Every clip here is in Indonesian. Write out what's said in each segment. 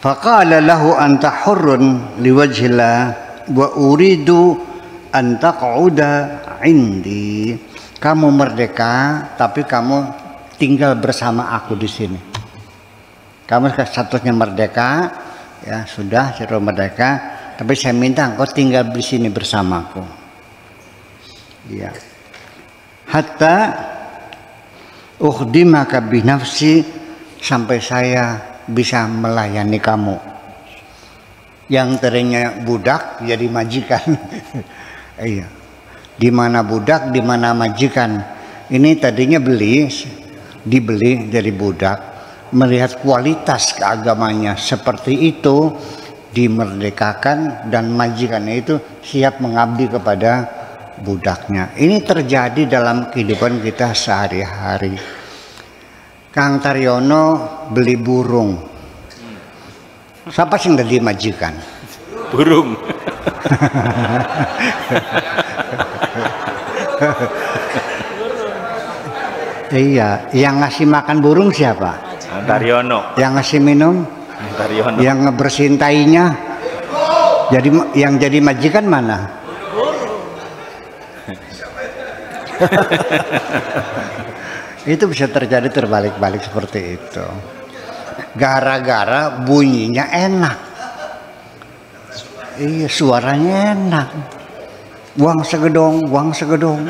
Faqala lahu anta hurrun liwajhillah wa uridu an taq'uda indi. Kamu merdeka, tapi kamu tinggal bersama aku di sini. Kamu statusnya merdeka, ya sudah, sudah merdeka, tapi saya minta engkau tinggal di sini bersamaku. Ya. Hatta ukhdimaka binafsi, sampai saya bisa melayani kamu. Yang tadinya budak jadi majikan. Iya. Di mana budak, di mana majikan. Ini tadinya dibeli dari budak, melihat kualitas keagamanya seperti itu, dimerdekakan, dan majikannya itu siap mengabdi kepada budaknya. Ini terjadi dalam kehidupan kita sehari-hari. Kang Taryono beli burung. Siapa sih yang jadi majikan? Burung. Iya, yang ngasih makan burung siapa? Taryono. Yang ngasih minum? Taryono. Yang ngebersihin tainya? Jadi yang jadi majikan mana? Itu bisa terjadi terbalik-balik seperti itu. Gara-gara bunyinya enak. Iya, suaranya enak. Uang segedong, uang segedong.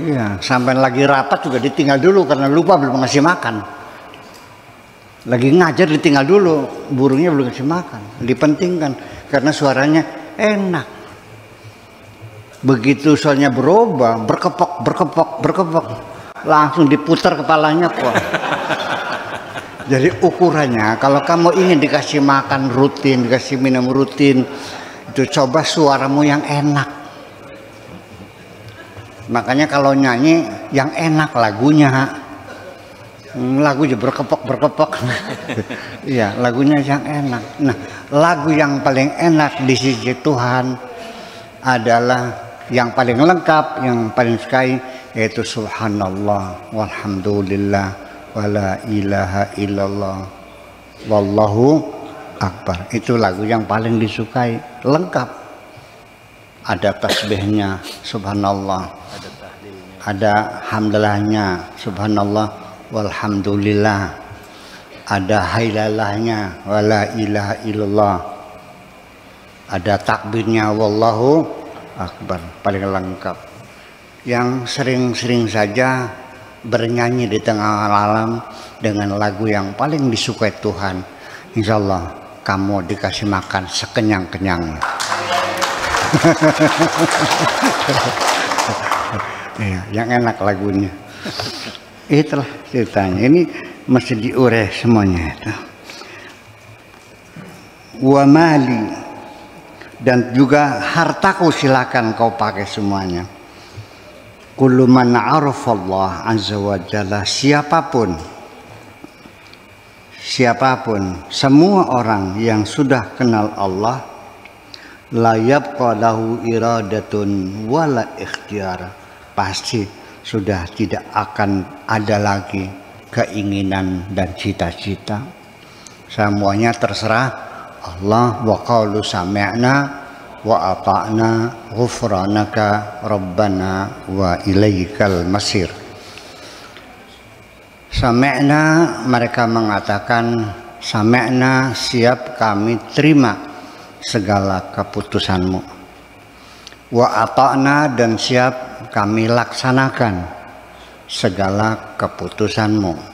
Iya, sampai lagi rapat juga ditinggal dulu karena lupa belum ngasih makan. Lagi ngajar ditinggal dulu, burungnya belum ngasih makan. Dipentingkan karena suaranya enak. Begitu soalnya berubah, berkepok, langsung diputar kepalanya kok. Jadi ukurannya, kalau kamu ingin dikasih makan rutin, dikasih minum rutin, itu coba suaramu yang enak. Makanya kalau nyanyi yang enak lagunya, lagunya berkepok. Iya, lagunya yang enak. Nah, lagu yang paling enak di sisi Tuhan adalah yang paling lengkap, yang paling sekali, yaitu subhanallah walhamdulillah wala ilaha illallah wallahu akbar. Itu lagu yang paling disukai, lengkap. Ada tasbihnya subhanallah, ada hamdalahnya subhanallah walhamdulillah, ada hailalahnya wala ilaha illallah, ada takbirnya wallahu akbar, paling lengkap. Yang sering-sering saja bernyanyi di tengah alam dengan lagu yang paling disukai Tuhan, insya Allah kamu dikasih makan sekenyang-kenyangnya. Ya, yang enak lagunya. Itulah ceritanya. Ini mesti diureh semuanya itu. Wa mali, dan juga hartaku silakan kau pakai semuanya. Kullu man arafallah azza wa jalla, siapapun, semua orang yang sudah kenal Allah, la yabqa lahu iradatun wala ikhtiyar, pasti sudah tidak akan ada lagi keinginan dan cita-cita. Semuanya terserah Allah. Wa qalu sami'na wa ata'na ghufranaka rabbana wa ilaikal masir. Sami'na, mereka mengatakan sami'na, siap kami terima segala keputusanmu. Wa ata'na, dan siap kami laksanakan segala keputusanmu.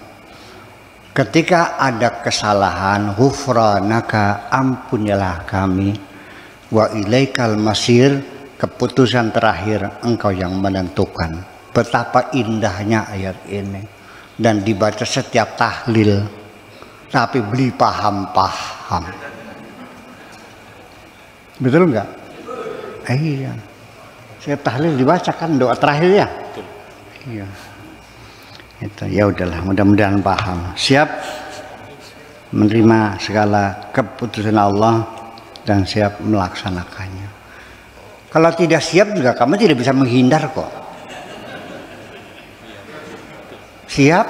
Ketika ada kesalahan, ghufranaka, ampunilah kami. Wa ilaikal masir, keputusan terakhir engkau yang menentukan. Betapa indahnya ayat ini, dan dibaca setiap tahlil, tapi beli paham-paham. Betul enggak? Iya. Setiap tahlil dibacakan doa terakhir ya. Iya. Itu ya udahlah, mudah-mudahan paham. Siap menerima segala keputusan Allah dan siap melaksanakannya. Kalau tidak siap juga kamu tidak bisa menghindar kok. Siap?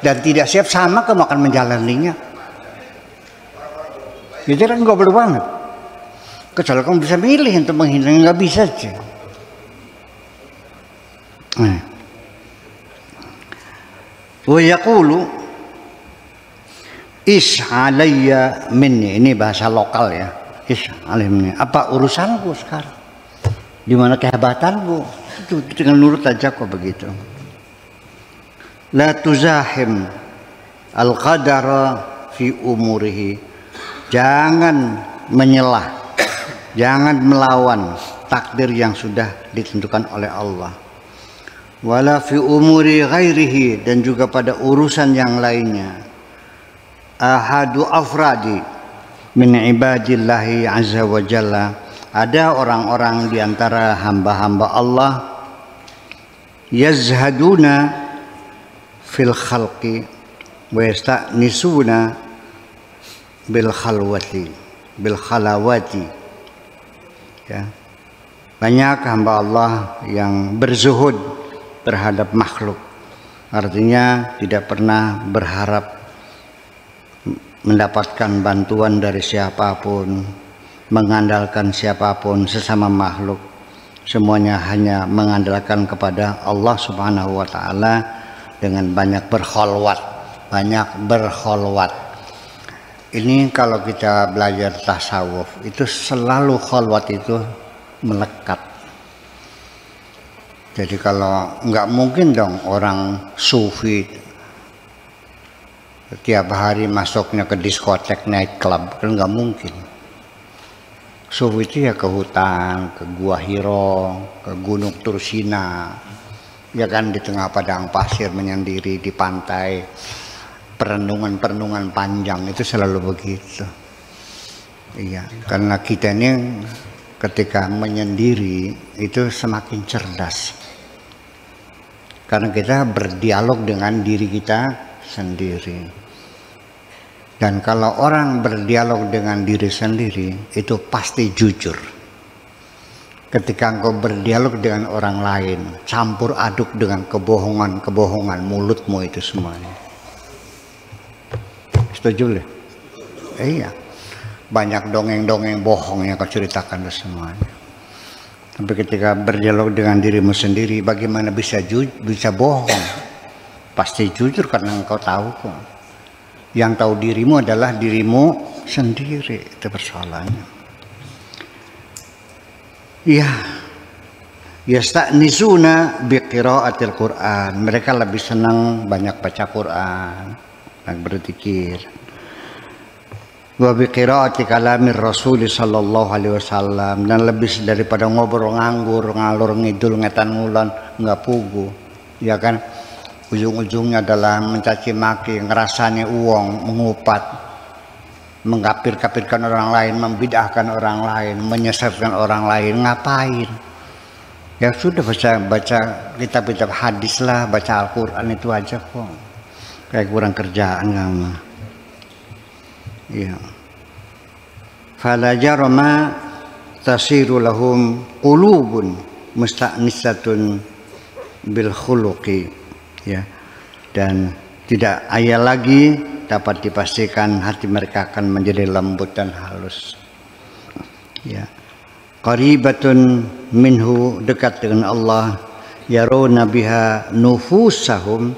dan tidak siap, sama kamu akan menjalaninya. Itu kan goblok banget. Kecuali kamu bisa milih untuk menghindari, nggak bisa aja. Wa yaqulu is alayya minni, ini bahasa lokal ya. Is alayya minni, apa urusanku sekarang? Di mana kehebatanku? Itu dengan nurut aja kok begitu. La tuzahim al-qadara fi umurihi. Jangan menyelah, jangan melawan takdir yang sudah ditentukan oleh Allah. Wala fi umuri ghairihi, dan juga pada urusan yang lainnya. Ahadu afradi min ibadillahi azza wa jalla, ada orang-orang di antara hamba-hamba Allah yazhaduna fil khalqi wa yasta'nisuna bil khalwati bil khalawati, ya. Banyak hamba Allah yang berzuhud terhadap makhluk, artinya tidak pernah berharap mendapatkan bantuan dari siapapun, mengandalkan siapapun sesama makhluk. Semuanya hanya mengandalkan kepada Allah Subhanahu wa taala dengan banyak berkholwat, Ini kalau kita belajar tasawuf itu selalu kholwat itu melekat. Jadi kalau nggak mungkin dong orang sufi tiap hari masuknya ke diskotek, night club, kan nggak mungkin. Sufi itu ya ke hutan, ke Gua Hiro, ke Gunung Tursina, ya kan, di tengah padang pasir menyendiri di pantai, perenungan panjang, itu selalu begitu. Iya, karena kita ini ketika menyendiri itu semakin cerdas, karena kita berdialog dengan diri kita sendiri. Dan kalau orang berdialog dengan diri sendiri itu pasti jujur. Ketika engkau berdialog dengan orang lain, campur aduk dengan kebohongan mulutmu itu semuanya. Setuju deh? Iya. Banyak dongeng-dongeng bohong yang kau ceritakan itu semuanya. Tapi ketika berdialog dengan dirimu sendiri, bagaimana bisa bohong? Pasti jujur karena engkau tahu kok. Yang tahu dirimu adalah dirimu sendiri. Itu persoalannya. Ya, yasta'nisuna biqira'atil Qur'an. Mereka lebih senang banyak baca Quran, banyak berzikir. Wa biqira'ati kalamir Rasul sallallahu alaihi wasallam, dan lebih daripada ngobrol nganggur, ngalur ngidul, ngetan ngulon, nggak pugu. Ya kan? Ujung-ujungnya adalah mencaci maki, ngerasanya uang, mengupat, mengkafir-kafirkan orang lain, membid'ahkan orang lain, menyesatkan orang lain. Ngapain? Ya sudah, baca kitab-kitab hadis lah, baca Al-Quran itu aja kok. Kayak kurang kerjaan kamu. Ya. Fala jarama tasiru lahum qulubun musta'nisatun bil khuluqi, ya. Dan tidak ayal lagi dapat dipastikan hati mereka akan menjadi lembut dan halus, ya. Qaribatun minhu, dekat dengan Allah. Yaruna biha nufusahum,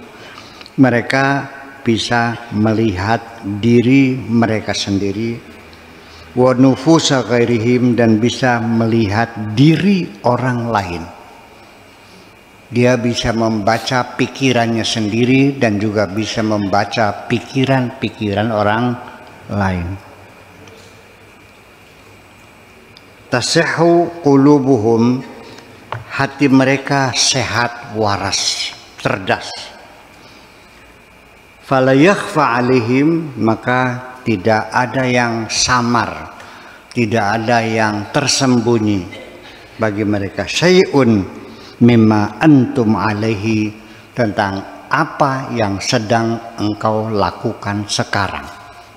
mereka bisa melihat diri mereka sendiri. Wa nufusa ghairihim, dan bisa melihat diri orang lain. Dia bisa membaca pikirannya sendiri dan juga bisa membaca pikiran-pikiran orang lain. Tasihhu qulubuhum, hati mereka sehat, waras, cerdas. Fala yakhfa alaihim, maka tidak ada yang samar, tidak ada yang tersembunyi bagi mereka. Syai'un mimma antum alaihi, tentang apa yang sedang engkau lakukan sekarang.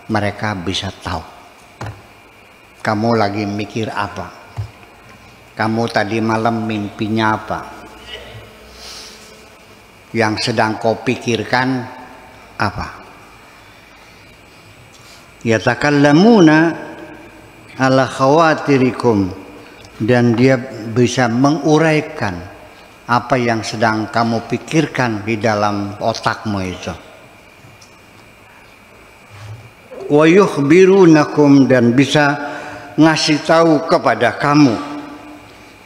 Mereka bisa tahu. Kamu lagi mikir apa? Kamu tadi malam mimpinya apa? Yang sedang kau pikirkan Apa? Yatakallamuna ala khawatirikum, dan dia bisa menguraikan apa yang sedang kamu pikirkan di dalam otakmu itu. Wa yukhbirunakum, dan bisa ngasih tahu kepada kamu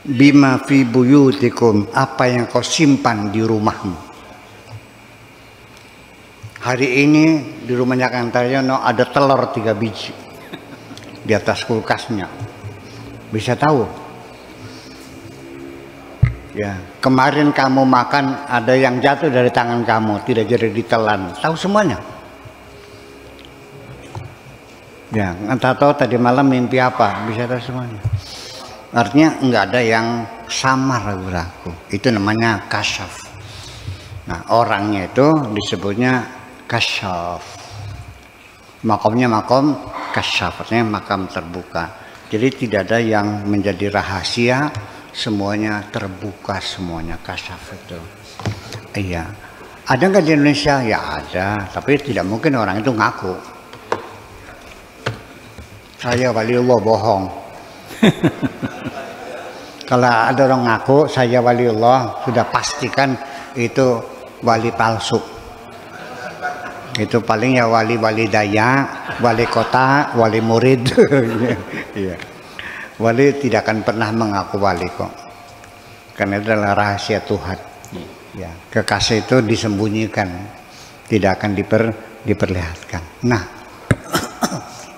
bima fi buyutikum, apa yang kau simpan di rumahmu. Hari ini di rumahnya Kang Taryono ada telur 3 biji di atas kulkasnya. Bisa tahu. Ya, kemarin kamu makan ada yang jatuh dari tangan kamu, tidak jadi ditelan. Tahu semuanya. Ya, entah tahu tadi malam mimpi apa, bisa tahu semuanya. Artinya enggak ada yang samar ragu-ragu. Itu namanya kasyaf. Nah, orangnya itu disebutnya kasyaf. Makamnya makom kasyaf, artinya makam terbuka. Jadi tidak ada yang menjadi rahasia, semuanya terbuka, semuanya kasyaf itu. Iya. Ada nggak di Indonesia? Ya ada, tapi tidak mungkin orang itu ngaku. Saya waliullah, bohong. Kalau ada orang ngaku saya waliullah, sudah pastikan itu wali palsu. Itu paling ya wali-wali daya, wali kota, wali murid. Iya. Wali tidak akan pernah mengaku wali kok, karena itu adalah rahasia Tuhan. Ya, kekasih itu disembunyikan, tidak akan diperlihatkan. Nah,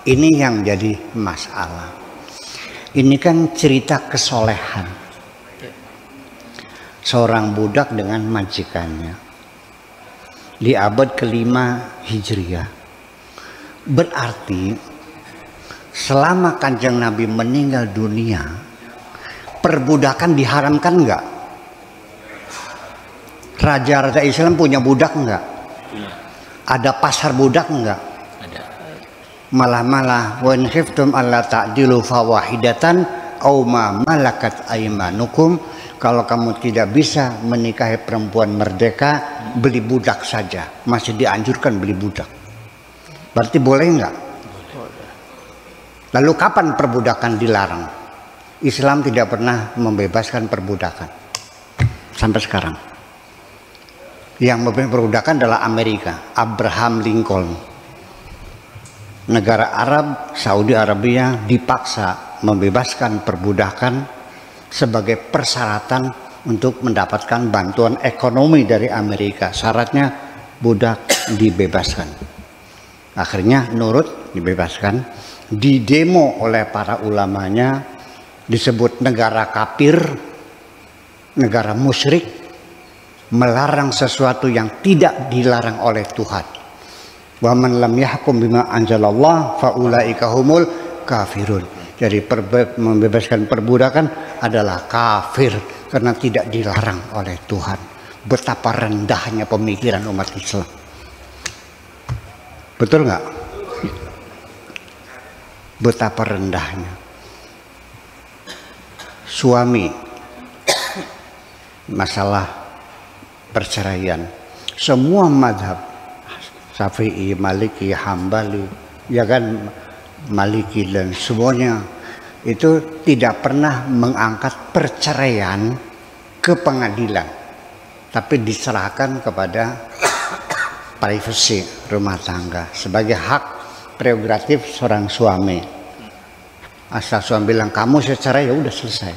ini yang jadi masalah. Ini kan cerita kesolehan seorang budak dengan majikannya di abad ke-5 Hijriah. Berarti selama Kanjeng Nabi meninggal dunia, perbudakan diharamkan enggak? Raja-raja Islam punya budak enggak? Punya. Ada pasar budak enggak? Ada. Malah wa in khiftum alla ta'dilu fawahidatan aw ma malakat aymanukum, kalau kamu tidak bisa menikahi perempuan merdeka, beli budak saja. Masih dianjurkan beli budak. Berarti boleh enggak? Lalu kapan perbudakan dilarang? Islam tidak pernah membebaskan perbudakan sampai sekarang. Yang membebaskan perbudakan adalah Amerika, Abraham Lincoln. Negara Arab, Saudi Arabia dipaksa membebaskan perbudakan sebagai persyaratan untuk mendapatkan bantuan ekonomi dari Amerika. Syaratnya budak dibebaskan. Akhirnya nurut, dibebaskan. Didemo oleh para ulamanya, disebut negara kafir, negara musyrik, melarang sesuatu yang tidak dilarang oleh Tuhan. Wa man lam yahkum bima anzalallah faulaika humul kafirun. Jadi membebaskan perbudakan adalah kafir karena tidak dilarang oleh Tuhan. Betapa rendahnya pemikiran umat Islam. Betul nggak? Betapa rendahnya. Suami, masalah perceraian, semua mazhab, Syafi'i, Maliki, Hambali, ya kan, Maliki dan semuanya itu tidak pernah mengangkat perceraian ke pengadilan, tapi diserahkan kepada privasi rumah tangga sebagai hak prerogatif seorang suami. Asal suami bilang kamu cerai, ya udah selesai.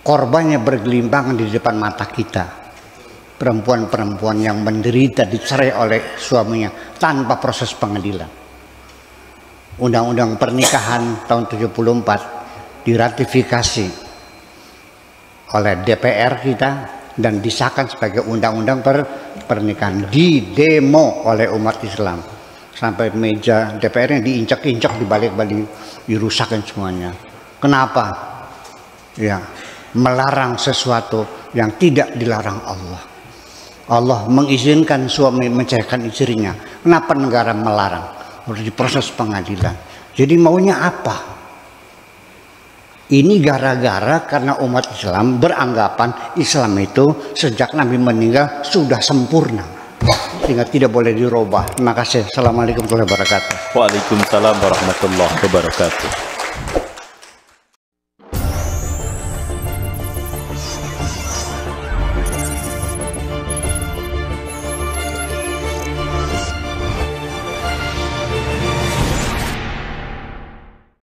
Korbannya bergelimpangan di depan mata kita. Perempuan-perempuan yang menderita dicerai oleh suaminya tanpa proses pengadilan. Undang-undang pernikahan tahun 74 diratifikasi oleh DPR kita dan disahkan sebagai undang-undang pernikahan, didemo oleh umat Islam sampai meja DPR-nya diinjak-injak, dibalik-balik, dirusakkan semuanya. Kenapa? Ya, melarang sesuatu yang tidak dilarang Allah. Allah mengizinkan suami menceraikan istrinya. Kenapa negara melarang? Harus diproses pengadilan. Jadi maunya apa? Ini gara-gara karena umat Islam beranggapan Islam itu sejak Nabi meninggal sudah sempurna. sehingga tidak boleh dirubah. Terima kasih. Assalamualaikum warahmatullahi wabarakatuh. Waalaikumsalam warahmatullahi wabarakatuh.